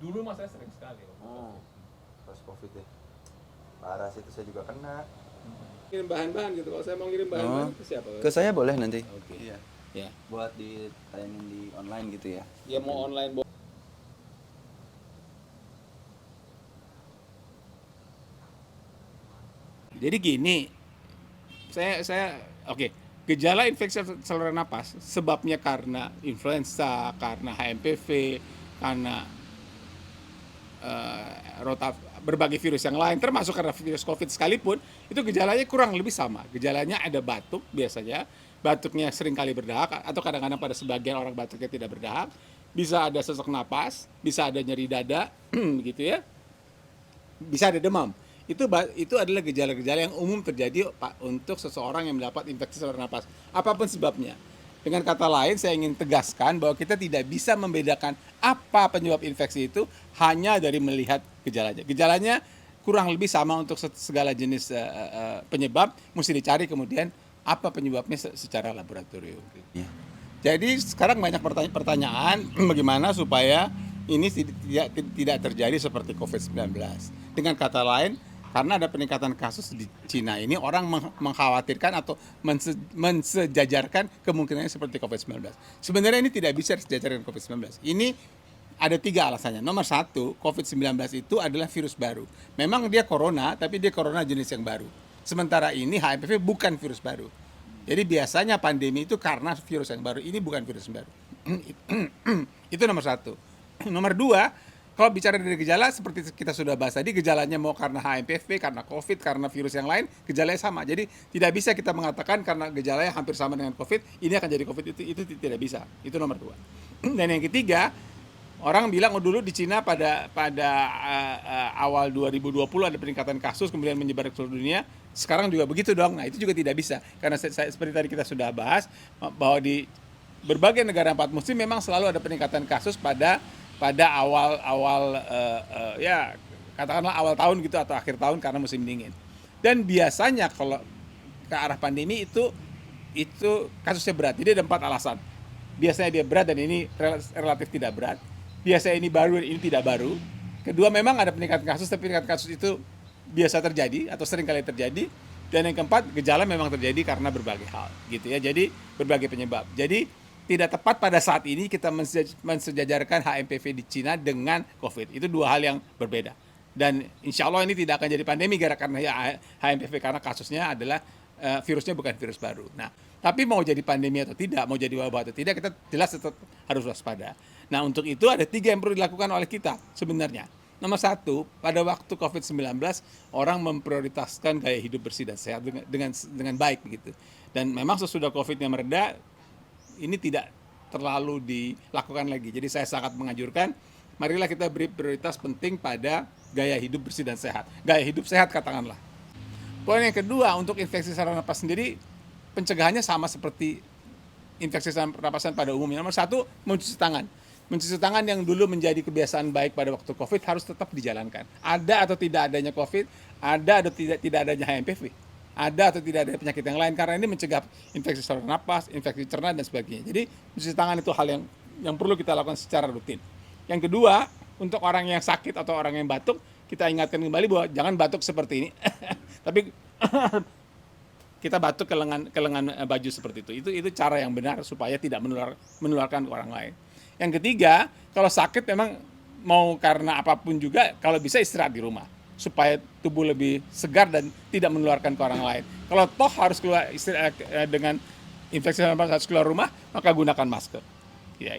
Dulu mas saya sering sekali. Pas COVID ya. Parah sih, itu saya juga kena. Kirim bahan-bahan gitu. Kalau saya mau ngirim bahan-bahan ke siapa? Ke saya boleh nanti. Oke. Iya. Ya. Buat ditayangin di online gitu ya. Ya mau online Jadi gini, saya oke. Gejala infeksi saluran napas sebabnya karena influenza, karena HMPV, karena berbagai virus yang lain, termasuk karena virus COVID sekalipun, itu gejalanya kurang lebih sama. Gejalanya ada batuk biasanya, batuknya sering kali berdahak, atau kadang-kadang pada sebagian orang batuknya tidak berdahak, bisa ada sesak napas, bisa ada nyeri dada, gitu ya, bisa ada demam. Itu adalah gejala-gejala yang umum terjadi untuk seseorang yang mendapat infeksi saluran napas, apapun sebabnya. Dengan kata lain, saya ingin tegaskan bahwa kita tidak bisa membedakan apa penyebab infeksi itu hanya dari melihat gejalanya. Gejalanya kurang lebih sama untuk segala jenis penyebab, mesti dicari kemudian apa penyebabnya secara laboratorium. Ya. Jadi sekarang banyak pertanyaan bagaimana supaya ini tidak terjadi seperti COVID-19. Dengan kata lain, karena ada peningkatan kasus di Cina ini, orang mengkhawatirkan atau mensejajarkan kemungkinannya seperti COVID-19. Sebenarnya ini tidak bisa disejajarkan dengan COVID-19. Ini ada 3 alasannya. Nomor 1, COVID-19 itu adalah virus baru. Memang dia corona, tapi dia corona jenis yang baru. Sementara ini HMPV bukan virus baru. Jadi biasanya pandemi itu karena virus yang baru. Ini bukan virus yang baru. Itu nomor 1. Nomor 2, kalau bicara dari gejala, seperti kita sudah bahas tadi, gejalanya mau karena HMPV, karena COVID, karena virus yang lain, gejalanya sama. Jadi tidak bisa kita mengatakan karena gejalanya hampir sama dengan COVID, ini akan jadi COVID, itu tidak bisa. Itu nomor 2. Dan yang ketiga, orang bilang dulu di Cina pada awal 2020 ada peningkatan kasus, kemudian menyebar ke seluruh dunia. Sekarang juga begitu dong. Nah itu juga tidak bisa. Karena seperti tadi kita sudah bahas, bahwa di berbagai negara 4 muslim memang selalu ada peningkatan kasus pada awal ya katakanlah awal tahun gitu atau akhir tahun karena musim dingin. Dan biasanya kalau ke arah pandemi itu kasusnya berat. Jadi ada 4 alasan. Biasanya dia berat dan ini relatif tidak berat. Biasanya ini baru dan ini tidak baru. Kedua, memang ada peningkatan kasus, tapi peningkatan kasus itu biasa terjadi atau sering kali terjadi. Dan yang keempat, gejala memang terjadi karena berbagai hal gitu ya. Jadi berbagai penyebab. Jadi tidak tepat pada saat ini kita mensejajarkan HMPV di Cina dengan COVID. Itu 2 hal yang berbeda. Dan insya Allah ini tidak akan jadi pandemi karena HMPV, karena kasusnya adalah virusnya bukan virus baru. Nah, tapi mau jadi pandemi atau tidak, mau jadi wabah atau tidak, kita jelas tetap harus waspada. Nah, untuk itu ada 3 yang perlu dilakukan oleh kita sebenarnya. Nomor 1, pada waktu COVID-19, orang memprioritaskan gaya hidup bersih dan sehat dengan baik begitu. Dan memang sesudah COVID-nya mereda, ini tidak terlalu dilakukan lagi. Jadi saya sangat menganjurkan, marilah kita beri prioritas penting pada gaya hidup bersih dan sehat. Gaya hidup sehat katakanlah. Poin yang kedua, untuk infeksi saluran napas sendiri, pencegahannya sama seperti infeksi saluran napasan pada umumnya. Nomor 1, mencuci tangan. Mencuci tangan yang dulu menjadi kebiasaan baik pada waktu COVID harus tetap dijalankan. Ada atau tidak adanya COVID, ada atau tidak adanya HMPV, ada atau tidak ada penyakit yang lain, karena ini mencegah infeksi saluran napas, infeksi cerna dan sebagainya. Jadi mencuci tangan itu hal yang perlu kita lakukan secara rutin. Yang kedua, untuk orang yang sakit atau orang yang batuk, kita ingatkan kembali bahwa jangan batuk seperti ini. Tapi kita batuk ke lengan baju seperti itu. Itu cara yang benar supaya tidak menularkan ke orang lain. Yang ketiga, kalau sakit memang mau karena apapun juga, kalau bisa istirahat di rumah supaya tubuh lebih segar dan tidak menularkan ke orang lain. Kalau toh harus keluar dengan infeksi saluran napas harus keluar rumah, maka gunakan masker.